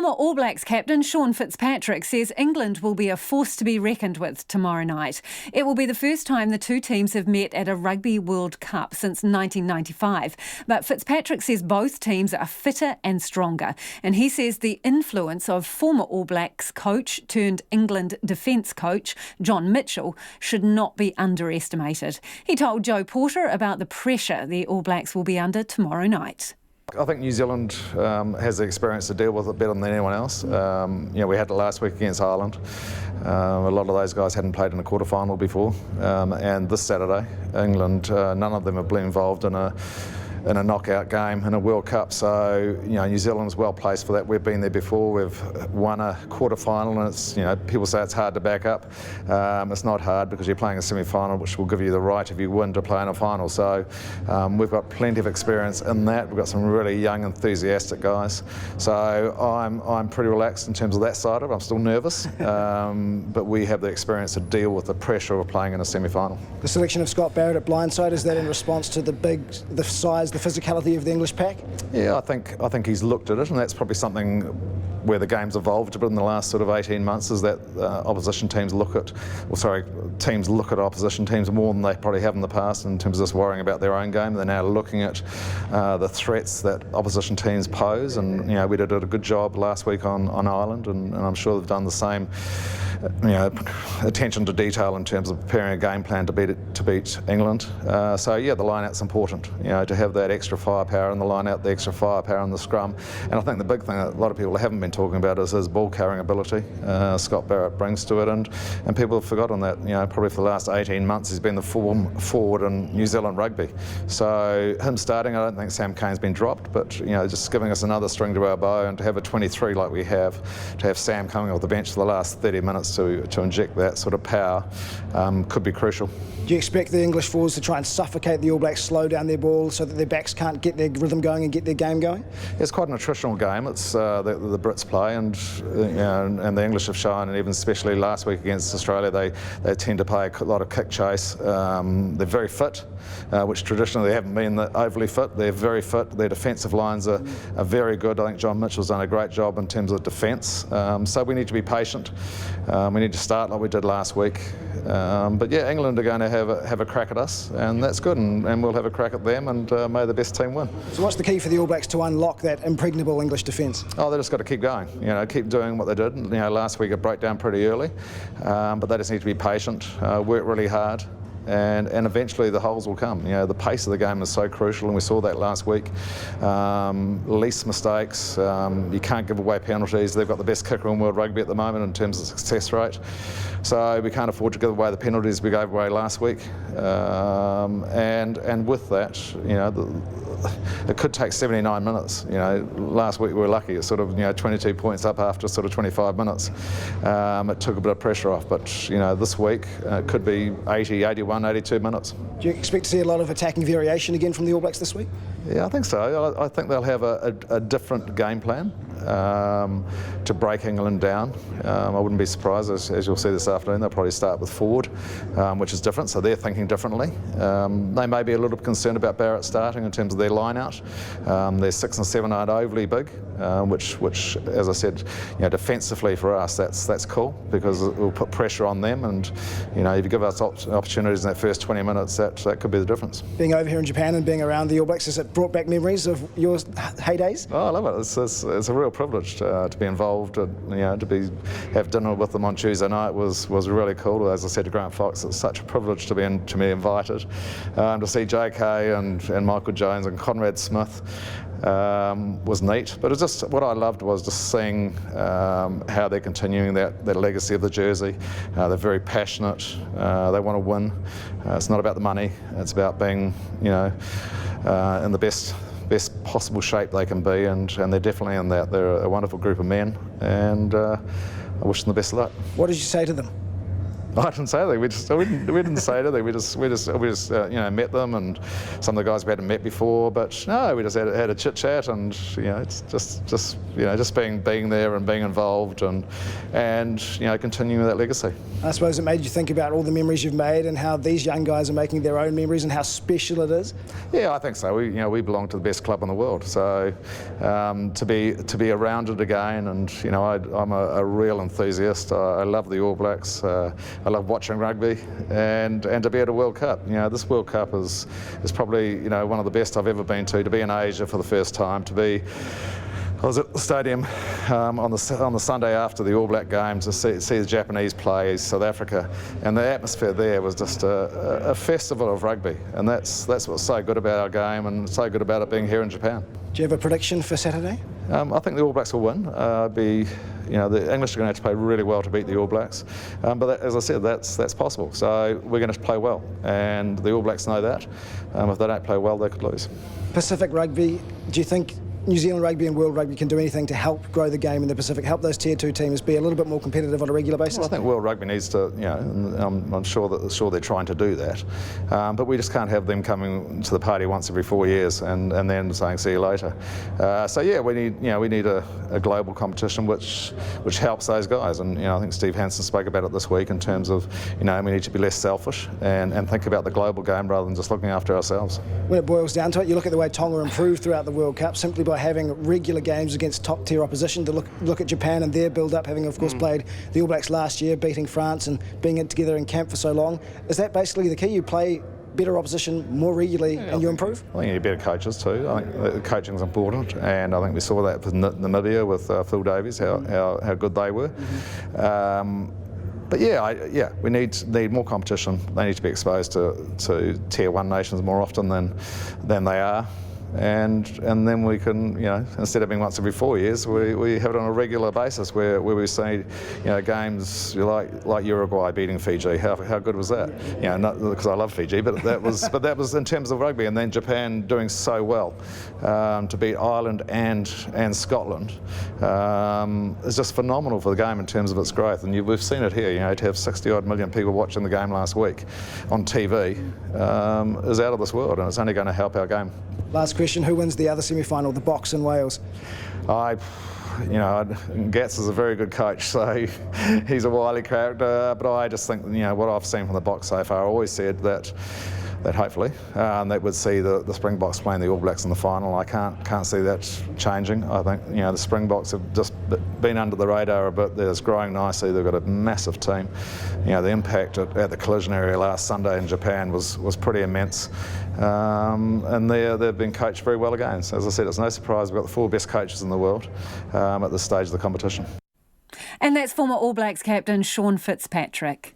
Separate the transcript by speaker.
Speaker 1: Former All Blacks captain Sean Fitzpatrick says England will be a force to be reckoned with tomorrow night. It will be the first time the two teams have met at a Rugby World Cup since 1995. But Fitzpatrick says both teams are fitter and stronger. And he says the influence of former All Blacks coach turned England defence coach John Mitchell should not be underestimated. He told Joe Porter about the pressure the All Blacks will be under tomorrow night.
Speaker 2: I think New Zealand has the experience to deal with it better than anyone else. We had it last week against Ireland. A lot of those guys hadn't played in a quarter-final before. And this Saturday, England, none of them have been involved in a knockout game in a World Cup. So, New Zealand's well placed for that. We've been there before. We've won a quarter-final, and it's, people say it's hard to back up. It's not hard because you're playing a semi-final, which will give you the right, if you win, to play in a final. So we've got plenty of experience in that. We've got some really young, enthusiastic guys. So I'm pretty relaxed in terms of that side of it. I'm still nervous, but we have the experience to deal with the pressure of playing in a semi-final.
Speaker 3: The selection of Scott Barrett at blindside, is that in response to the size, the physicality of the English pack? Yeah,
Speaker 2: I think he's looked at it, and that's probably something where the game's evolved a bit in the last sort of 18 months, is that teams look at opposition teams more than they probably have in the past in terms of just worrying about their own game. They're now looking at the threats that opposition teams pose, and we did a good job last week on Ireland, and I'm sure they've done the same. Attention to detail in terms of preparing a game plan to beat England. The line-out's important. To have that extra firepower in the line-out, the extra firepower in the scrum, and I think the big thing that a lot of people haven't been talking about is his ball-carrying ability. Scott Barrett brings to it, and people have forgotten that. Probably for the last 18 months, he's been the forward in New Zealand rugby. So him starting, I don't think Sam Cane's been dropped, but just giving us another string to our bow, and to have a 23 like we have, to have Sam coming off the bench for the last 30 minutes to inject that sort of power could be crucial.
Speaker 3: Do you expect the English forwards to try and suffocate the All Blacks, slow down their ball so that their backs can't get their rhythm going and get their game going?
Speaker 2: It's quite an attritional game. It's the Brits play, and the English have shown, and even especially last week against Australia, they tend to play a lot of kick chase. They're very fit, which traditionally they haven't been overly fit. They're very fit. Their defensive lines are very good. I think John Mitchell's done a great job in terms of defence. So we need to be patient. We need to start like we did last week. England are going to have a crack at us, and that's good, and we'll have a crack at them, and may the best team win.
Speaker 3: So what's the key for the All Blacks to unlock that impregnable English defence?
Speaker 2: Oh, they just got to keep going. Keep doing what they did. Last week it broke down pretty early, but they just need to be patient, work really hard. And eventually the holes will come. The pace of the game is so crucial, and we saw that last week. Least mistakes, you can't give away penalties. They've got the best kicker in world rugby at the moment in terms of success rate. So we can't afford to give away the penalties we gave away last week. And with that, it could take 79 minutes. Last week we were lucky. It's sort of 22 points up after sort of 25 minutes. It took a bit of pressure off, but this week it could be 80, 81, 82 minutes.
Speaker 3: Do you expect to see a lot of attacking variation again from the All Blacks this week?
Speaker 2: Yeah, I think so. I think they'll have a different game plan to break England down. I wouldn't be surprised, as you'll see this afternoon, they'll probably start with forward, which is different, so they're thinking differently. They may be a little bit concerned about Barrett starting in terms of their line-out. Their 6 and 7 aren't overly big, which, as I said, defensively for us, that's cool, because it will put pressure on them, and if you give us opportunities in that first 20 minutes, that could be the difference.
Speaker 3: Being over here in Japan and being around the All Blacks, has it brought back memories of your heydays?
Speaker 2: Oh, I love it. It's a real privilege to be involved, to have dinner with them on Tuesday night was really cool. As I said to Grant Fox, it's such a privilege to be invited. To see JK and Michael Jones and Conrad Smith was neat, but it's just what I loved was just seeing how they're continuing that legacy of the jersey. They're very passionate. They want to win. It's not about the money. It's about being in the best possible shape they can be, and they're definitely in that. They're a wonderful group of men, and I wish them the best of luck.
Speaker 3: What did you say to them?
Speaker 2: I didn't say anything. We didn't say anything. We just met them, and some of the guys we hadn't met before. But no, we just had a chit chat, and it's just being there and being involved, and continuing that legacy.
Speaker 3: I suppose it made you think about all the memories you've made and how these young guys are making their own memories and how special it is.
Speaker 2: Yeah, I think so. We belong to the best club in the world, so to be around it again, and I'm a real enthusiast. I love the All Blacks. I love watching rugby, and to be at a World Cup. This World Cup is probably one of the best I've ever been to. To be in Asia for the first time, I was at the stadium on the Sunday after the All Black game to see the Japanese play South Africa, and the atmosphere there was just a festival of rugby, and that's what's so good about our game and so good about it being here in Japan.
Speaker 3: Do you have a prediction for Saturday?
Speaker 2: I think the All Blacks will win. The English are going to have to play really well to beat the All Blacks, but as I said, that's possible. So we're going to play well, and the All Blacks know that. If they don't play well, they could lose.
Speaker 3: Pacific Rugby, do you think New Zealand Rugby and World Rugby can do anything to help grow the game in the Pacific, help those Tier 2 teams be a little bit more competitive on a regular basis?
Speaker 2: Well, I think World Rugby needs to, I'm sure they're trying to do that, but we just can't have them coming to the party once every 4 years and then saying see you later. So yeah, we need a global competition which helps those guys, and I think Steve Hansen spoke about it this week in terms of we need to be less selfish and think about the global game rather than just looking after ourselves.
Speaker 3: When it boils down to it, you look at the way Tonga improved throughout the World Cup simply by having regular games against top tier opposition. To look at Japan and their build up, having of course played the All Blacks last year, beating France and being together in camp for so long. Is that basically the key? You play better opposition more regularly and you improve?
Speaker 2: I think you need better coaches too. I think coaching is important, and I think we saw that with Namibia with Phil Davies, how good they were. But yeah, we need more competition. They need to be exposed to Tier 1 nations more often than they are. And then we can, instead of being once every 4 years, we have it on a regular basis where we see, games like Uruguay beating Fiji. How good was that? Not because I love Fiji, but that was in terms of rugby. And then Japan doing so well to beat Ireland and Scotland is just phenomenal for the game in terms of its growth. And we've seen it here. To have 60 odd million people watching the game last week on TV is out of this world, and it's only going to help our game.
Speaker 3: Last question, who wins the other semi-final, the Box in Wales?
Speaker 2: Gats is a very good coach, so he's a wily character, but I just think, what I've seen from the Box so far, I always said that hopefully that would see the Springboks playing the All Blacks in the final. I can't see that changing. I think the Springboks have just been under the radar a bit. They're just growing nicely. They've got a massive team. The impact at the collision area last Sunday in Japan was pretty immense, and they've been coached very well again. So as I said, it's no surprise we've got the 4 best coaches in the world at this stage of the competition.
Speaker 1: And that's former All Blacks captain Sean Fitzpatrick.